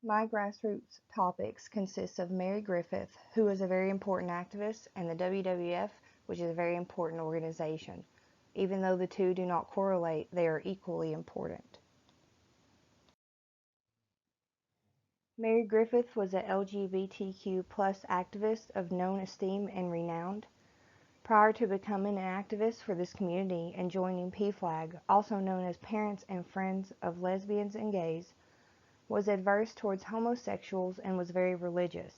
My grassroots topics consist of Mary Griffith, who is a very important activist, and the WWF, which is a very important organization. Even though the two do not correlate, they are equally important. Mary Griffith was a LGBTQ+ activist of known esteem and renown. Prior to becoming an activist for this community and joining PFLAG, also known as Parents and Friends of Lesbians and Gays, was adverse towards homosexuals and was very religious.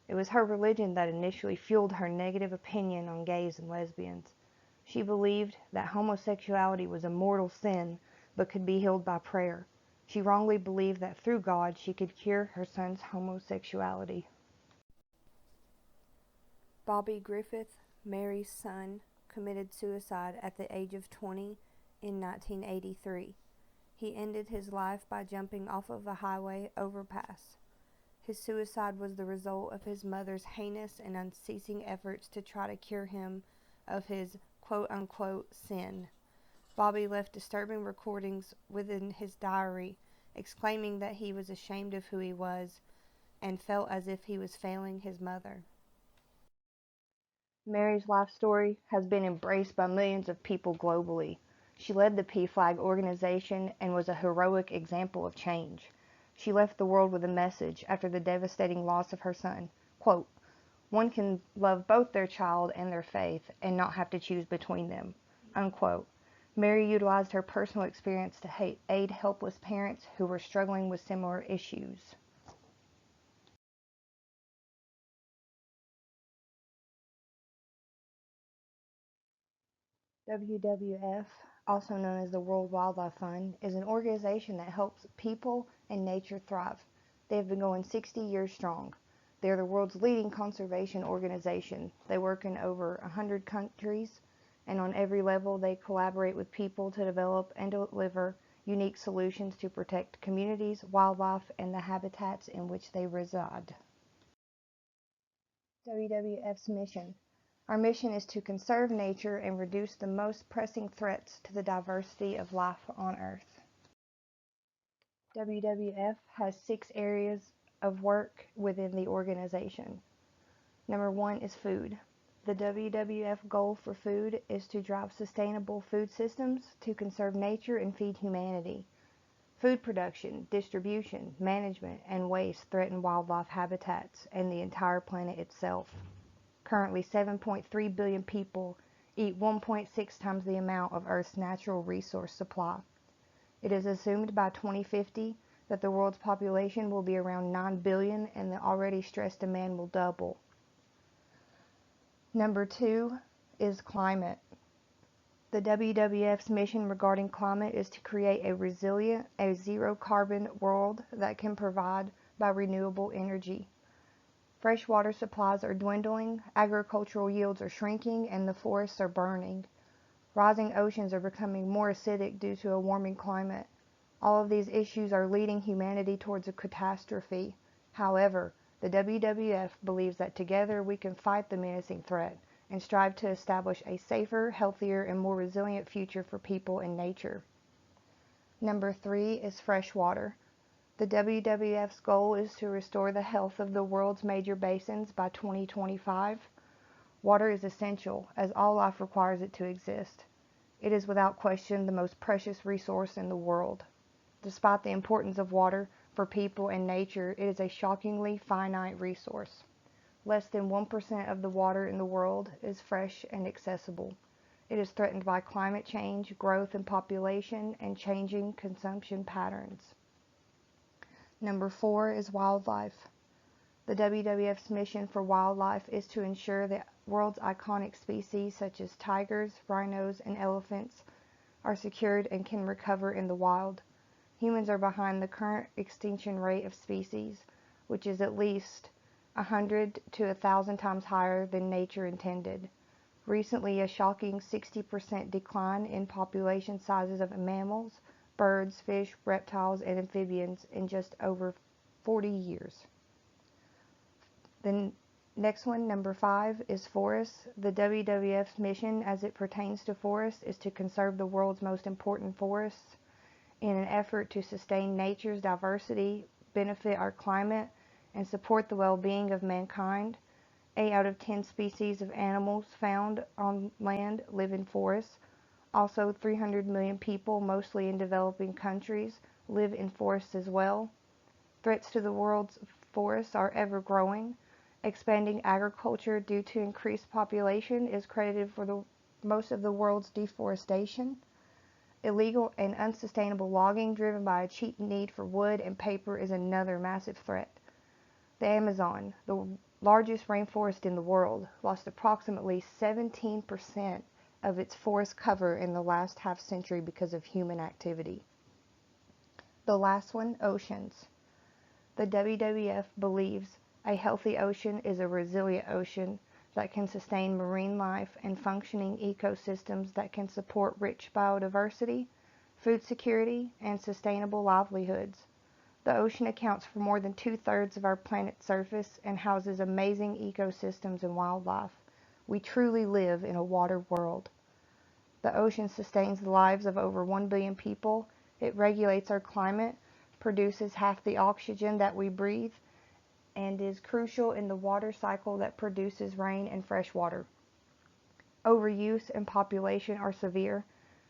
It was her religion that initially fueled her negative opinion on gays and lesbians. She believed that homosexuality was a mortal sin but could be healed by prayer. She wrongly believed that through God she could cure her son's homosexuality. Bobby Griffith, Mary's son, committed suicide at the age of 20 in 1983. He ended his life by jumping off of a highway overpass. His suicide was the result of his mother's heinous and unceasing efforts to try to cure him of his quote-unquote sin. Bobby left disturbing recordings within his diary, exclaiming that he was ashamed of who he was and felt as if he was failing his mother. Mary's life story has been embraced by millions of people globally. She led the PFLAG organization and was a heroic example of change. She left the world with a message after the devastating loss of her son. Quote, "One can love both their child and their faith and not have to choose between them." Unquote. Mary utilized her personal experience to aid helpless parents who were struggling with similar issues. WWF, also known as the World Wildlife Fund, is an organization that helps people and nature thrive. They have been going 60 years strong. They are the world's leading conservation organization. They work in over 100 countries, and on every level they collaborate with people to develop and deliver unique solutions to protect communities, wildlife, and the habitats in which they reside. WWF's mission. Our mission is to conserve nature and reduce the most pressing threats to the diversity of life on Earth. WWF has 6 areas of work within the organization. Number 1 is food. The WWF goal for food is to drive sustainable food systems to conserve nature and feed humanity. Food production, distribution, management, and waste threaten wildlife habitats and the entire planet itself. Currently, 7.3 billion people eat 1.6 times the amount of Earth's natural resource supply. It is assumed by 2050 that the world's population will be around 9 billion and the already stressed demand will double. Number 2 is climate. The WWF's mission regarding climate is to create a resilient, zero-carbon world that can provide by renewable energy. Freshwater supplies are dwindling, agricultural yields are shrinking, and the forests are burning. Rising oceans are becoming more acidic due to a warming climate. All of these issues are leading humanity towards a catastrophe. However, the WWF believes that together we can fight the menacing threat and strive to establish a safer, healthier, and more resilient future for people and nature. Number 3 is fresh water. The WWF's goal is to restore the health of the world's major basins by 2025. Water is essential, as all life requires it to exist. It is without question the most precious resource in the world. Despite the importance of water for people and nature, it is a shockingly finite resource. Less than 1% of the water in the world is fresh and accessible. It is threatened by climate change, growth in population, and changing consumption patterns. Number 4 is wildlife. The WWF's mission for wildlife is to ensure that world's iconic species such as tigers, rhinos, and elephants are secured and can recover in the wild. Humans are behind the current extinction rate of species, which is at least 100 to 1,000 times higher than nature intended. Recently, a shocking 60% decline in population sizes of mammals, birds, fish, reptiles, and amphibians in just over 40 years. The next one, number 5, is forests. The WWF's mission as it pertains to forests is to conserve the world's most important forests in an effort to sustain nature's diversity benefit our climate and support the well-being of mankind. 8 out of 10 species of animals found on land live in forests. Also, 300 million people, mostly in developing countries, live in forests as well. Threats to the world's forests are ever growing. Expanding agriculture due to increased population is credited for the most of the world's deforestation. Illegal and unsustainable logging driven by a cheap need for wood and paper is another massive threat. The Amazon, the largest rainforest in the world, lost approximately 17% of its forest cover in the last half century because of human activity. The last one, oceans. The WWF believes a healthy ocean is a resilient ocean that can sustain marine life and functioning ecosystems that can support rich biodiversity, food security, and sustainable livelihoods. The ocean accounts for more than 2/3 of our planet's surface and houses amazing ecosystems and wildlife. We truly live in a water world. The ocean sustains the lives of over 1 billion people. It regulates our climate, produces half the oxygen that we breathe, and is crucial in the water cycle that produces rain and fresh water. Overuse and population are severe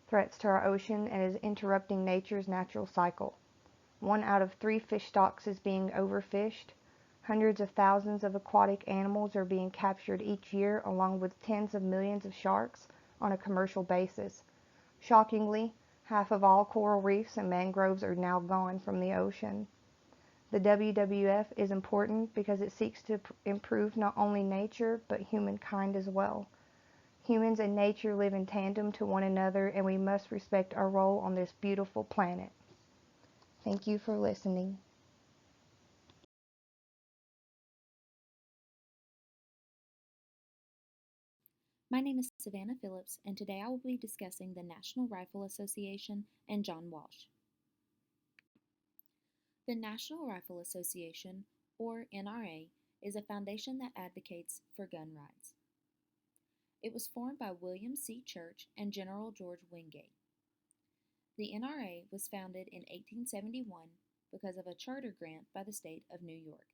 threats to our ocean and is interrupting nature's natural cycle. 1 out of 3 fish stocks is being overfished. Hundreds of thousands of aquatic animals are being captured each year, along with tens of millions of sharks on a commercial basis. Shockingly, half of all coral reefs and mangroves are now gone from the ocean. The WWF is important because it seeks to improve not only nature, but humankind as well. Humans and nature live in tandem to one another, and we must respect our role on this beautiful planet. Thank you for listening. My name is Savanna Phillips, and today I will be discussing the National Rifle Association and John Walsh. The National Rifle Association, or NRA, is a foundation that advocates for gun rights. It was formed by William C. Church and General George Wingate. The NRA was founded in 1871 because of a charter grant by the state of New York.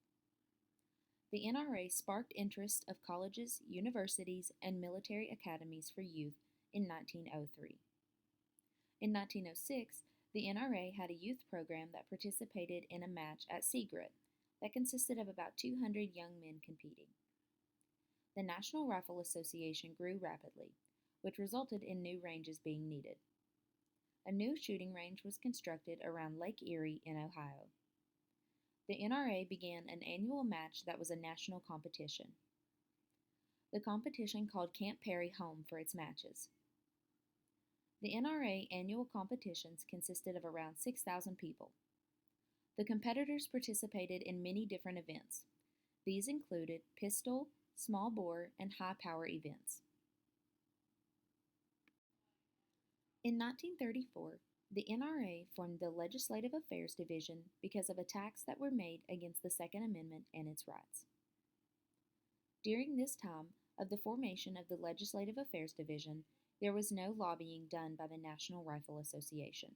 The NRA sparked interest of colleges, universities, and military academies for youth in 1903. In 1906, the NRA had a youth program that participated in a match at Seagrove that consisted of about 200 young men competing. The National Rifle Association grew rapidly, which resulted in new ranges being needed. A new shooting range was constructed around Lake Erie in Ohio. The NRA began an annual match that was a national competition. The competition called Camp Perry home for its matches. The NRA annual competitions consisted of around 6,000 people. The competitors participated in many different events. These included pistol, small bore, and high power events. In 1934, the NRA formed the Legislative Affairs Division because of attacks that were made against the Second Amendment and its rights. During this time of the formation of the Legislative Affairs Division, there was no lobbying done by the National Rifle Association.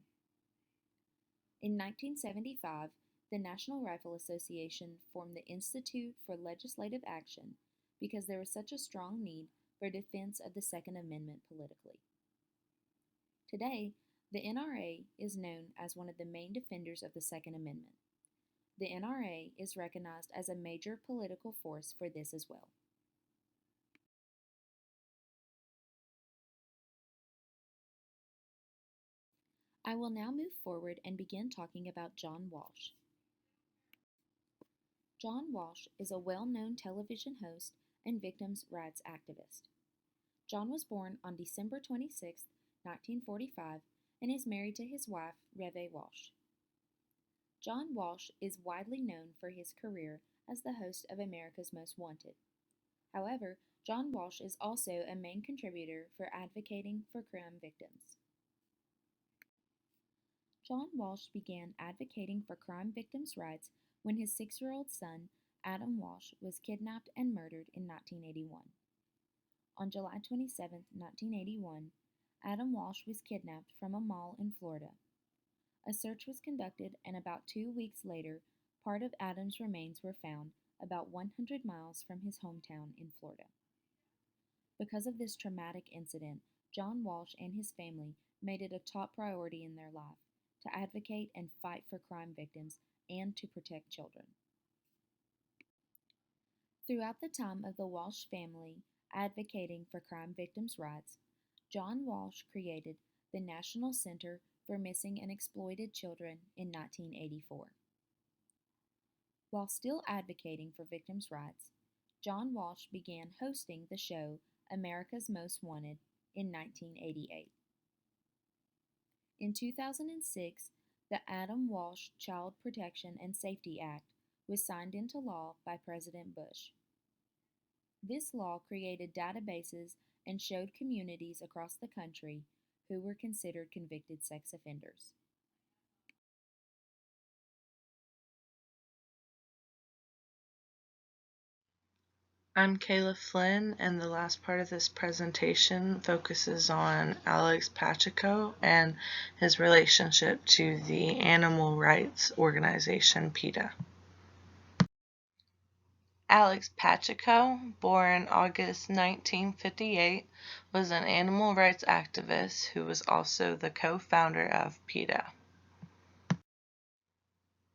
In 1975, the National Rifle Association formed the Institute for Legislative Action because there was such a strong need for defense of the Second Amendment politically. Today, the NRA is known as one of the main defenders of the Second Amendment. The NRA is recognized as a major political force for this as well. I will now move forward and begin talking about John Walsh. John Walsh is a well-known television host and victims' rights activist. John was born on December 26, 1945, and is married to his wife, Reve Walsh. John Walsh is widely known for his career as the host of America's Most Wanted. However, John Walsh is also a main contributor for advocating for crime victims. John Walsh began advocating for crime victims' rights when his 6-year-old son, Adam Walsh, was kidnapped and murdered in 1981. On July 27, 1981, Adam Walsh was kidnapped from a mall in Florida. A search was conducted, and about 2 weeks later, Part of Adams' remains were found about 100 miles from his hometown in Florida. Because of this traumatic incident, John Walsh and his family made it a top priority in their life to advocate and fight for crime victims and to protect children. Throughout the time of the Walsh family advocating for crime victims' rights, John Walsh created the National Center for Missing and Exploited Children in 1984. While still advocating for victims' rights, John Walsh began hosting the show America's Most Wanted in 1988. In 2006, the Adam Walsh Child Protection and Safety Act was signed into law by President Bush. This law created databases and showed communities across the country who were considered convicted sex offenders. I'm Kayla Flynn, and the last part of this presentation focuses on Alex Pacheco and his relationship to the animal rights organization PETA. Alex Pacheco, born August 1958, was an animal rights activist who was also the co-founder of PETA.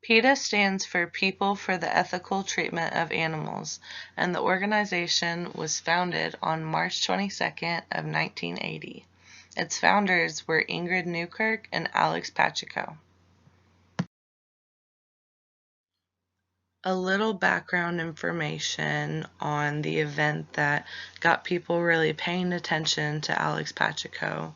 PETA stands for People for the Ethical Treatment of Animals, and the organization was founded on March 22nd of 1980. Its founders were Ingrid Newkirk and Alex Pacheco. A little background information on the event that got people really paying attention to Alex Pacheco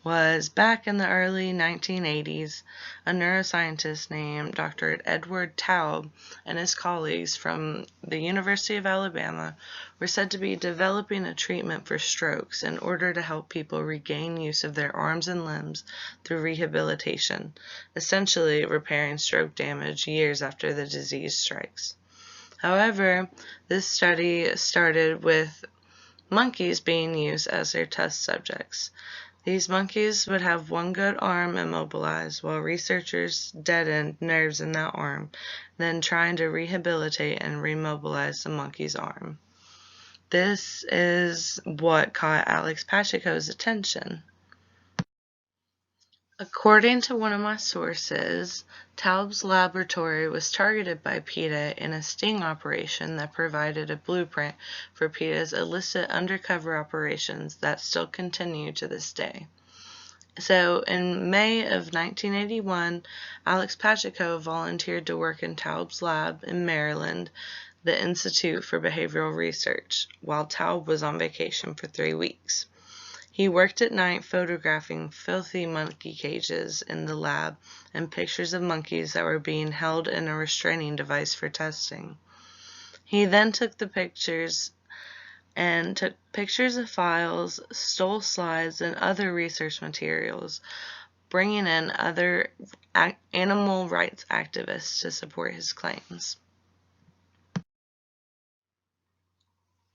was back in the early 1980s, a neuroscientist named Dr. Edward Taub and his colleagues from the University of Alabama were said to be developing a treatment for strokes in order to help people regain use of their arms and limbs through rehabilitation, essentially repairing stroke damage years after the disease strikes. However, this study started with monkeys being used as their test subjects. These monkeys would have one good arm immobilized while researchers deadened nerves in that arm, then trying to rehabilitate and remobilize the monkey's arm. This is what caught Alex Pacheco's attention. According to one of my sources, Taub's laboratory was targeted by PETA in a sting operation that provided a blueprint for PETA's illicit undercover operations that still continue to this day. So in May of 1981, Alex Pacheco volunteered to work in Taub's lab in Maryland, the Institute for Behavioral Research, while Taub was on vacation for 3 weeks. He worked at night photographing filthy monkey cages in the lab and pictures of monkeys that were being held in a restraining device for testing. He then took pictures of files, stole slides, and other research materials, bringing in other animal rights activists to support his claims.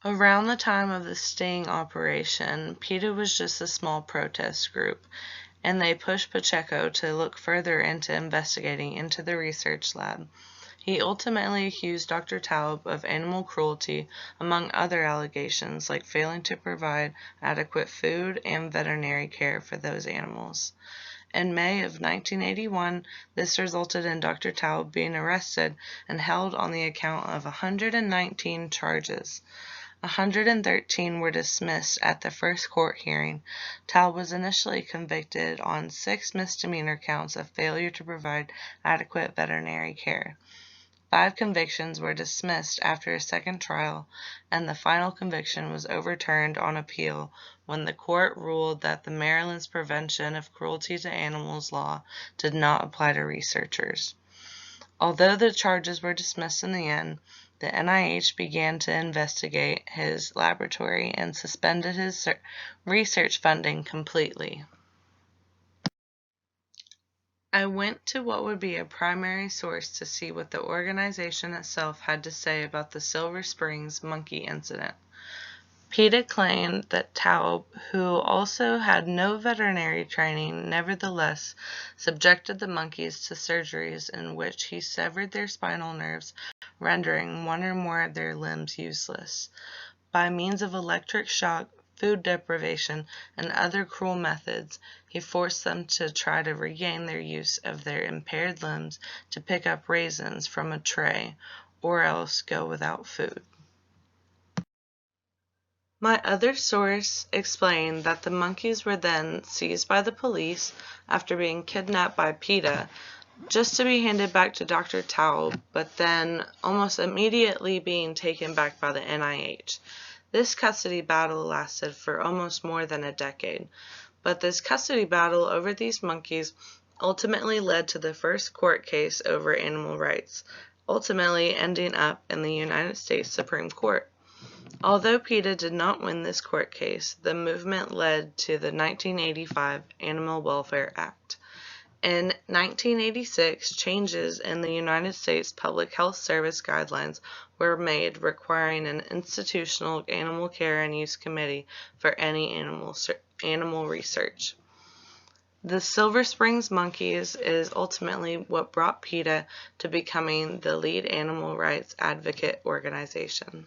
Around the time of the sting operation, PETA was just a small protest group, and they pushed Pacheco to look further into investigating into the research lab. He ultimately accused Dr. Taub of animal cruelty, among other allegations like failing to provide adequate food and veterinary care for those animals. In May of 1981, this resulted in Dr. Taub being arrested and held on the account of 119 charges. 113 were dismissed at the first court hearing. Taub was initially convicted on 6 misdemeanor counts of failure to provide adequate veterinary care. 5 convictions were dismissed after a second trial, and the final conviction was overturned on appeal when the court ruled that the Maryland's Prevention of Cruelty to Animals law did not apply to researchers. Although the charges were dismissed in the end, the NIH began to investigate his laboratory and suspended his research funding completely. I went to what would be a primary source to see what the organization itself had to say about the Silver Springs monkey incident. PETA claimed that Taub, who also had no veterinary training, nevertheless subjected the monkeys to surgeries in which he severed their spinal nerves, rendering one or more of their limbs useless. By means of electric shock, food deprivation, and other cruel methods, he forced them to try to regain their use of their impaired limbs to pick up raisins from a tray, or else go without food. My other source explained that the monkeys were then seized by the police after being kidnapped by PETA, just to be handed back to Dr. Taub, but then almost immediately being taken back by the NIH. This custody battle lasted for almost more than a decade, but this custody battle over these monkeys ultimately led to the first court case over animal rights, ultimately ending up in the United States Supreme Court. Although PETA did not win this court case, the movement led to the 1985 Animal Welfare Act. In 1986, changes in the United States Public Health Service guidelines were made requiring an institutional animal care and use committee for any animal research. The Silver Springs monkeys is ultimately what brought PETA to becoming the lead animal rights advocate organization.